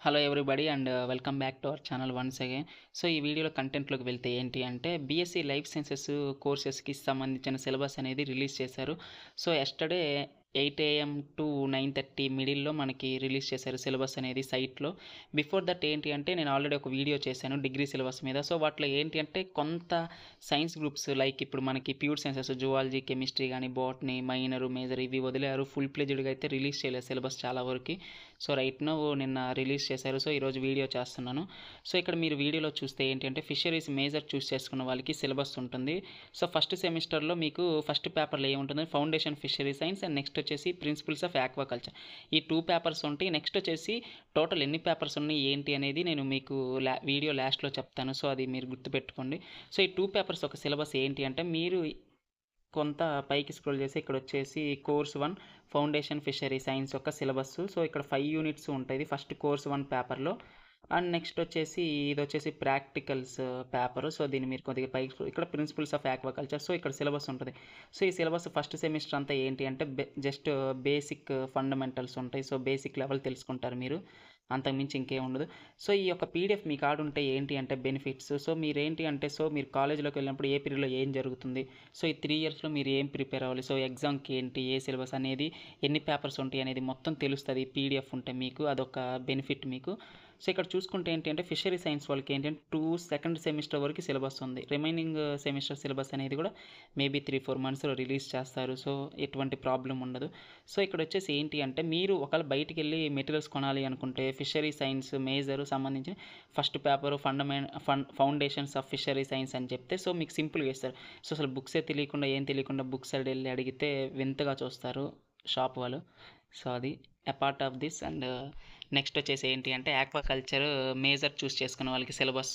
Hello everybody and welcome back to our channel once again. So ఈ వీడియోలో కంటెంట్లోకి వెళ్తే ఏంటి అంటే బీఎస్సీ లైఫ్ సైన్సెస్ కోర్సెస్కి సంబంధించిన సిలబస్ అనేది రిలీజ్ చేశారు. సో ఎస్టర్డే 8 AM టు 9:30 మిడిల్లో మనకి రిలీజ్ చేశారు సిలబస్ అనేది సైట్లో. బిఫోర్ దట్ ఏంటి అంటే నేను ఆల్రెడీ ఒక వీడియో చేశాను డిగ్రీ సిలబస్ మీద. సో వాటిలో ఏంటి అంటే కొంత సైన్స్ గ్రూప్స్ లైక్ ఇప్పుడు మనకి ప్యూర్ సైన్సెస్ జువాలజీ, కెమిస్ట్రీ కానీ బాటనీ, మైనర్, మేజర్ ఇవి వదిలేరు. ఫుల్ ప్లెజ్డ్గా అయితే రిలీజ్ చేయలేదు సిలబస్ చాలా వరకు. సో రైట్ నౌ నిన్న రిలీజ్ చేశారు. సో ఈరోజు వీడియో చేస్తున్నాను. సో ఇక్కడ మీరు వీడియోలో చూస్తే ఏంటంటే ఫిషరీస్ మేజర్ చూస్ చేసుకున్న వాళ్ళకి సిలబస్ ఉంటుంది. సో ఫస్ట్ సెమిస్టర్లో మీకు ఫస్ట్ పేపర్లో ఏముంటుంది, foundation fishery science and next వచ్చేసి ప్రిన్సిపల్స్ ఆఫ్ ఆక్వాకల్చర్. ఈ 2 పేపర్స్ ఉంటాయి. నెక్స్ట్ వచ్చేసి టోటల్ ఎన్ని పేపర్స్ ఉన్నాయి ఏంటి అనేది నేను మీకు వీడియో లాస్ట్లో చెప్తాను. సో అది మీరు గుర్తుపెట్టుకోండి. సో ఈ 2 పేపర్స్ ఒక సిలబస్ ఏంటి అంటే మీరు కొంత పైకి స్క్రోల్ చేసి ఇక్కడ వచ్చేసి కోర్స్ 1 ఫౌండేషన్ ఫిషరీ సైన్స్ యొక్క సిలబస్. సో ఇక్కడ 5 యూనిట్స్ ఉంటుంది ఫస్ట్ కోర్స్ 1 పేపర్లో. అండ్ నెక్స్ట్ వచ్చేసి ఇది వచ్చేసి ప్రాక్టికల్స్ పేపర్. సో దీన్ని మీరు కొద్దిగా పైకి ఇక్కడ ప్రిన్సిపల్స్ ఆఫ్ ఆక్వాకల్చర్. సో ఇక్కడ సిలబస్ ఉంటుంది. సో ఈ సిలబస్ ఫస్ట్ సెమిస్టర్ అంతా ఏంటి అంటే జస్ట్ బేసిక్ ఫండమెంటల్స్ ఉంటాయి. సో బేసిక్ లెవెల్ తెలుసుకుంటారు మీరు, అంతకుమించి ఇంకేం ఉండదు. సో ఈ యొక్క పీడిఎఫ్ మీ కాడ ఉంటే ఏంటి అంటే బెనిఫిట్స్. సో మీరేంటి అంటే సో మీరు కాలేజ్లోకి వెళ్ళినప్పుడు ఏ పీరియడ్లో ఏం జరుగుతుంది, సో ఈ 3 ఇయర్స్లో మీరు ఏం ప్రిపేర్ అవ్వాలి, సో ఎగ్జామ్కి ఏంటి, ఏ సిలబస్ అనేది, ఎన్ని పేపర్స్ ఉంటాయి అనేది మొత్తం తెలుస్తుంది పీడిఎఫ్ ఉంటే మీకు. అదొక బెనిఫిట్ మీకు. సో ఇక్కడ చూసుకుంటే ఏంటి అంటే ఫిషరీ సైన్స్ వాళ్ళకి ఏంటంటే 2 సెకండ్ సెమిస్టర్ వరకు సిలబస్ ఉంది. రిమైనింగ్ సెమిస్టర్ సిలబస్ అనేది కూడా మేబీ 3-4 మంత్స్లో రిలీజ్ చేస్తారు. సో ఎటువంటి ప్రాబ్లం ఉండదు. సో ఇక్కడ వచ్చేసి ఏంటి అంటే మీరు ఒకవేళ బయటికి వెళ్ళి మెటీరియల్స్ కొనాలి అనుకుంటే ఫిషరీ సైన్స్ మేజర్ సంబంధించిన first paper foundations of fishery science అని చెప్తే సో మీకు సింపుల్గా ఇస్తారు. సో అసలు బుక్సే తెలియకుండా ఏం తెలియకుండా బుక్స్ వెళ్ళి అడిగితే వింతగా చూస్తారు షాప్ వాళ్ళు. సో అది apart of this. And next వచ్చేసి ఏంటి అంటే ఆక్వాకల్చర్ మేజర్ చూస్ చేసుకున్న వాళ్ళకి సిలబస్.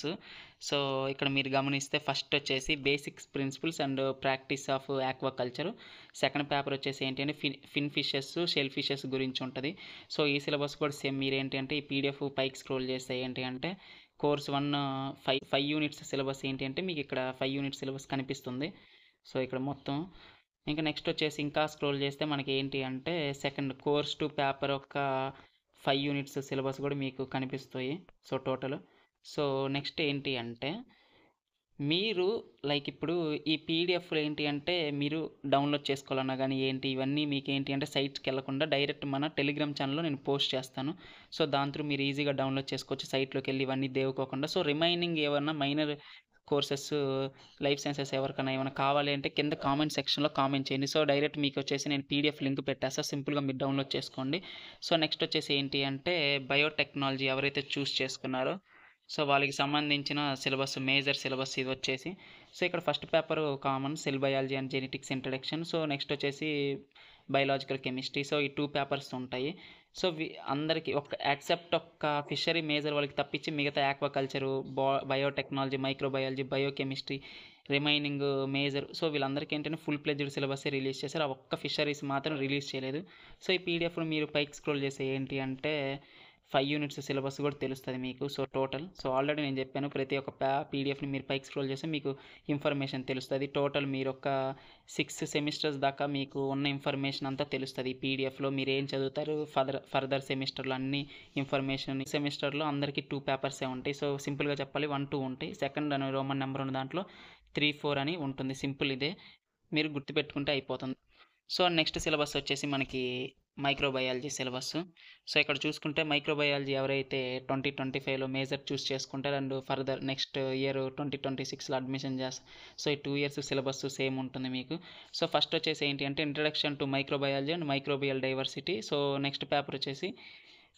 సో ఇక్కడ మీరు గమనిస్తే ఫస్ట్ వచ్చేసి basics principles and practice of aquaculture. Second paper వచ్చేసి ఏంటి అంటే ఫిన్ ఫిషెస్, షెల్ ఫిషెస్ గురించి ఉంటుంది. సో ఈ సిలబస్ కూడా సేమ్. మీరు ఏంటి అంటే ఈ పీడిఎఫ్ పైకి స్క్రోల్ చేస్తే ఏంటి అంటే కోర్స్ 1 5 యూనిట్స్ సిలబస్ ఏంటి అంటే మీకు ఇక్కడ 5 యూనిట్స్ సిలబస్ కనిపిస్తుంది. సో ఇక్కడ మొత్తం ఇంకా నెక్స్ట్ వచ్చేసి ఇంకా స్క్రోల్ చేస్తే మనకి ఏంటి అంటే సెకండ్ కోర్స్ 2 పేపర్ ఒక 5 యూనిట్స్ సిలబస్ కూడా మీకు కనిపిస్తాయి. So total. సో నెక్స్ట్ ఏంటి అంటే మీరు లైక్ ఇప్పుడు ఈ పీడిఎఫ్లు ఏంటి అంటే మీరు డౌన్లోడ్ చేసుకోవాలన్నా కానీ ఏంటి ఇవన్నీ మీకు ఏంటి అంటే సైట్స్కి వెళ్ళకుండా డైరెక్ట్ మన టెలిగ్రామ్ ఛానల్లో నేను పోస్ట్ చేస్తాను. సో దాని త్రూ మీరు ఈజీగా డౌన్లోడ్ చేసుకోవచ్చు సైట్లోకి వెళ్ళి ఇవన్నీ దేవుకోకుండా. సో రిమైనింగ్ ఏమన్నా మైనర్ కోర్సెస్ లైఫ్ సైన్సెస్ ఎవరికైనా ఏమైనా కావాలి అంటే కింద కామెంట్ సెక్షన్లో కామెంట్ చేయండి. సో డైరెక్ట్ మీకు వచ్చేసి నేను పీడిఎఫ్ లింక్ పెట్టేస్తా, సింపుల్గా మీరు డౌన్లోడ్ చేసుకోండి. సో నెక్స్ట్ వచ్చేసి ఏంటి అంటే బయోటెక్నాలజీ ఎవరైతే చూస్ చేసుకున్నారో సో వాళ్ళకి సంబంధించిన సిలబస్ మేజర్ సిలబస్ ఇది వచ్చేసి. సో ఇక్కడ first paper common cell biology and genetics introduction. So next వచ్చేసి బయోలాజికల్ కెమిస్ట్రీ. సో ఈ 2 పేపర్స్ ఉంటాయి. సో అందరికీ ఒక యాక్సెప్ట్ ఒక్క ఫిషరీ మేజర్ వాళ్ళకి తప్పించి మిగతా ఆక్వాకల్చరు, biotechnology, microbiology, biochemistry remaining major so వీళ్ళందరికీ ఏంటంటే ఫుల్ ప్లెజ్డ్ సిలబస్ రిలీజ్ చేశారు. ఆ ఒక్క ఫిషరీస్ మాత్రం రిలీజ్ చేయలేదు. సో ఈ పీడిఎఫ్ను మీరు పైకి స్క్రోల్ చేస్తే ఏంటి అంటే 5 యూనిట్స్ సిలబస్ కూడా తెలుస్తుంది మీకు. సో టోటల్ సో ఆల్రెడీ నేను చెప్పాను ప్రతి ఒక్క పీడిఎఫ్ని మీరు పైకి స్క్రోల్ చేస్తే మీకు ఇన్ఫర్మేషన్ తెలుస్తుంది. టోటల్ మీరు ఒక 6 సెమిస్టర్స్ దాకా మీకు ఉన్న ఇన్ఫర్మేషన్ అంతా తెలుస్తుంది ఈ పీడిఎఫ్లో. మీరు ఏం చదువుతారు ఫర్దర్ సెమిస్టర్లో అన్ని ఇన్ఫర్మేషన్. సెమిస్టర్లో అందరికీ 2 పేపర్సే ఉంటాయి. సో సింపుల్గా చెప్పాలి 1-2 ఉంటాయి. సెకండ్ అని రోమన్ నెంబర్ ఉన్న దాంట్లో 3-4 అని ఉంటుంది. సింపుల్ ఇదే, మీరు గుర్తుపెట్టుకుంటే అయిపోతుంది. సో నెక్స్ట్ సిలబస్ వచ్చేసి మనకి మైక్రోబయాలజీ సిలబస్. సో ఇక్కడ చూసుకుంటే మైక్రోబయాలజీ ఎవరైతే 2025లో మేజర్ చూస్ చేసుకుంటారు అండ్ ఫర్దర్ నెక్స్ట్ ఇయర్ 2026లో అడ్మిషన్ చేస్తారు. సో ఈ 2 ఇయర్స్ సిలబస్ సేమ్ ఉంటుంది మీకు. సో ఫస్ట్ వచ్చేసి ఏంటి అంటే introduction to microbiology and microbial diversity. So next paper వచ్చేసి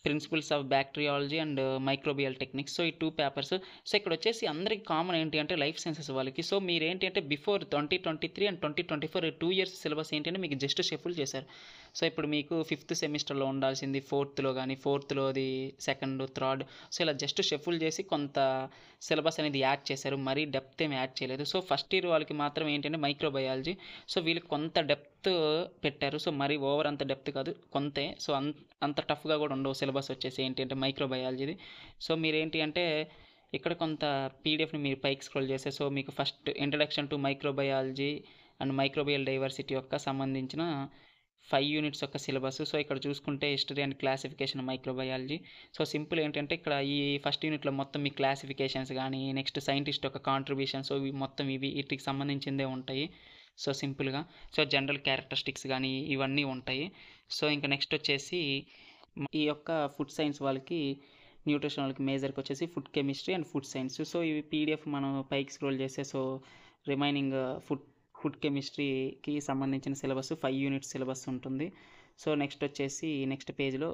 principles of bacteriology and microbial techniques. So ఈ 2 పేపర్స్. సో ఇక్కడ వచ్చేసి అందరికి కామన్ ఏంటి అంటే లైఫ్ సైన్సెస్ వాళ్ళకి. సో మీరు ఏంటి అంటే బిఫోర్ 2023 అండ్ 2024 2 ఇయర్స్ సిలబస్ ఏంటి అంటే మీకు జస్ట్ షఫుల్ చేశారు. సో ఇప్పుడు మీకు 5th సెమిస్టర్లో ఉండాల్సింది 4thలో కానీ 4thలోది సెకండ్, థర్డ్. సో ఇలా జస్ట్ షఫుల్ చేసి కొంత సిలబస్ అనేది యాడ్ చేశారు. మరీ డెప్త్ ఏమి యాడ్ చేయలేదు. సో ఫస్ట్ ఇయర్ వాళ్ళకి మాత్రం ఏంటంటే మైక్రోబయాలజీ. సో వీళ్ళకి కొంత డెప్త్ పెట్టారు. సో మరీ ఓవర్ అంత డెప్త్ కాదు, కొంతే. సో అంత టఫ్గా కూడా ఉండవు సిలబస్ వచ్చేసి ఏంటి అంటే మైక్రోబయాలజీది. సో మీరేంటి అంటే ఇక్కడ కొంత పీడిఎఫ్ని మీరు పైకి స్క్రోల్ చేస్తే సో మీకు first introduction to microbiology and microbial diversity యొక్క సంబంధించిన 5 యూనిట్స్ యొక్క సిలబస్. సో ఇక్కడ చూసుకుంటే history and classification microbiology. So simple ఏంటంటే ఇక్కడ ఈ ఫస్ట్ యూనిట్లో మొత్తం మీ క్లాసిఫికేషన్స్ కానీ, నెక్స్ట్ సైంటిస్ట్ యొక్క కాంట్రిబ్యూషన్స్ ఇవి మొత్తం వీటికి సంబంధించిందే ఉంటాయి. సో సింపుల్గా సో జనరల్ క్యారెక్టరిస్టిక్స్ కానీ ఇవన్నీ ఉంటాయి. సో ఇంకా నెక్స్ట్ వచ్చేసి ఈ యొక్క ఫుడ్ సైన్స్ వాళ్ళకి, న్యూట్రిషన్ వాళ్ళకి మేజర్కి వచ్చేసి food chemistry and food science. So ఇవి పీడిఎఫ్ మనం పైకి స్క్రోల్ చేస్తే సో రిమైనింగ్ ఫుడ్ కెమిస్ట్రీకి సంబంధించిన సిలబస్ 5 యూనిట్స్ సిలబస్ ఉంటుంది. సో నెక్స్ట్ వచ్చేసి నెక్స్ట్ పేజ్లో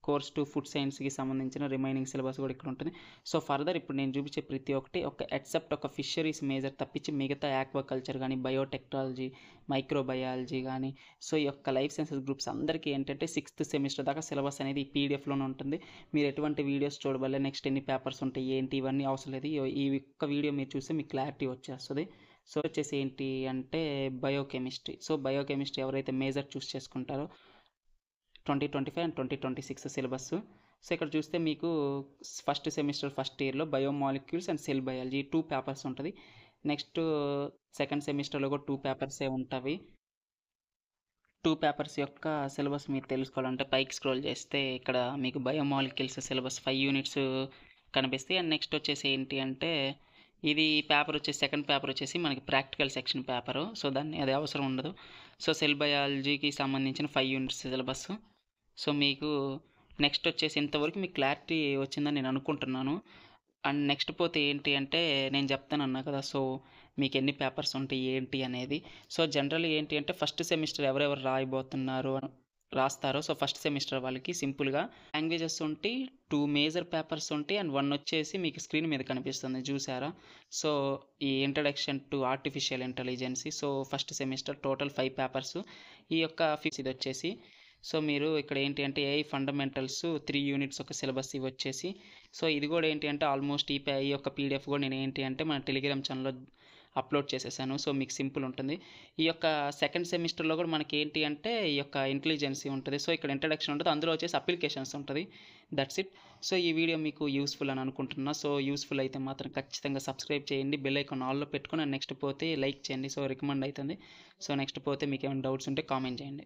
కోర్స్ 2 ఫుడ్ సైన్స్కి సంబంధించిన రిమైనింగ్ సిలబస్ కూడా ఇక్కడ ఉంటుంది. సో ఫర్దర్ ఇప్పుడు నేను చూపించే ప్రతి ఒక్కటి ఒక ఎక్సెప్ట్ ఒక ఫిషరీస్ మేజర్ తప్పించి మిగతా ఆక్వాకల్చర్ కానీ, బయోటెక్నాలజీ, మైక్రోబయాలజీ కానీ, సో ఈ యొక్క లైఫ్ సైన్సెస్ గ్రూప్స్ అందరికీ ఏంటంటే 6th సెమిస్టర్ దాకా సిలబస్ అనేది ఈ పీడిఎఫ్లోనే ఉంటుంది. మీరు ఎటువంటి వీడియోస్ చూడబల్లే, నెక్స్ట్ ఎన్ని పేపర్స్ ఉంటాయి ఏంటి ఇవన్నీ అవసరం లేదు. ఈ ఒక్క వీడియో మీరు చూస్తే మీకు క్లారిటీ వచ్చేస్తుంది. సో వచ్చేసి ఏంటి అంటే బయోకెమిస్ట్రీ. సో బయోకెమిస్ట్రీ ఎవరైతే మేజర్ చూస్ చేసుకుంటారో 2025 అండ్ 2026 సిలబస్. సో ఇక్కడ చూస్తే మీకు ఫస్ట్ సెమిస్టర్ ఫస్ట్ ఇయర్లో biomolecules and cell biology 2 papers ఉంటుంది. నెక్స్ట్ సెకండ్ సెమిస్టర్లో కూడా 2 పేపర్సే ఉంటాయి. 2 పేపర్స్ యొక్క సిలబస్ మీరు తెలుసుకోవాలంటే పైకి స్క్రోల్ చేస్తే ఇక్కడ మీకు బయోమాలిక్యూల్స్ సిలబస్ 5 యూనిట్స్ కనిపిస్తాయి. అండ్ నెక్స్ట్ వచ్చేసి ఏంటి అంటే ఇది పేపర్ వచ్చేసి సెకండ్ పేపర్ వచ్చేసి మనకి ప్రాక్టికల్ సెక్షన్ పేపరు. సో అది అవసరం ఉండదు. సో సెల్ బయాలజీకి సంబంధించిన 5 యూనిట్స్ సిలబస్. సో మీకు నెక్స్ట్ వచ్చేసి ఇంతవరకు మీకు క్లారిటీ వచ్చిందని నేను అనుకుంటున్నాను. అండ్ నెక్స్ట్ పోతే ఏంటి అంటే నేను చెప్తాను అన్నా కదా, సో మీకు ఎన్ని పేపర్స్ ఉంటాయి ఏంటి అనేది. సో జనరల్ ఏంటి అంటే ఫస్ట్ సెమిస్టర్ ఎవరెవరు రాస్తారో సో ఫస్ట్ సెమిస్టర్ వాళ్ళకి సింపుల్గా లాంగ్వేజెస్ ఉంటాయి, 2 మేజర్ పేపర్స్ ఉంటాయి అండ్ 1 వచ్చేసి మీకు స్క్రీన్ మీద కనిపిస్తుంది చూసారా. సో ఈ introduction to artificial intelligence. So first semester total 5 papers. ఈ యొక్క ఇది వచ్చేసి సో మీరు ఇక్కడ ఏంటి అంటే ఏఐ ఫండమెంటల్స్ 3 యూనిట్స్ ఒక సిలబస్ ఇవి వచ్చేసి. సో ఇది కూడా ఏంటి అంటే ఆల్మోస్ట్ ఈ యొక్క పీడిఎఫ్ కూడా నేను ఏంటి అంటే మన టెలిగ్రామ్ ఛానల్లో అప్లోడ్ చేసేసాను. సో మీకు సింపుల్ ఉంటుంది. ఈ యొక్క సెకండ్ సెమిస్టర్లో కూడా మనకి ఏంటి అంటే ఈ యొక్క ఇంటెలిజెన్సీ ఉంటుంది. సో ఇక్కడ ఇంట్రడక్షన్ ఉంటుంది, అందులో వచ్చేసి అప్లికేషన్స్ ఉంటుంది. That's it. సో ఈ వీడియో మీకు యూస్ఫుల్ అని అనుకుంటున్నా. సో యూస్ఫుల్ అయితే మాత్రం ఖచ్చితంగా సబ్స్క్రైబ్ చేయండి, బెల్ ఐకాన్ ఆల్లో పెట్టుకుని నెక్స్ట్ పోతే లైక్ చేయండి. సో రికమెండ్ అవుతుంది. సో నెక్స్ట్ పోతే మీకు ఏమైనా డౌట్స్ ఉంటే కామెంట్ చేయండి.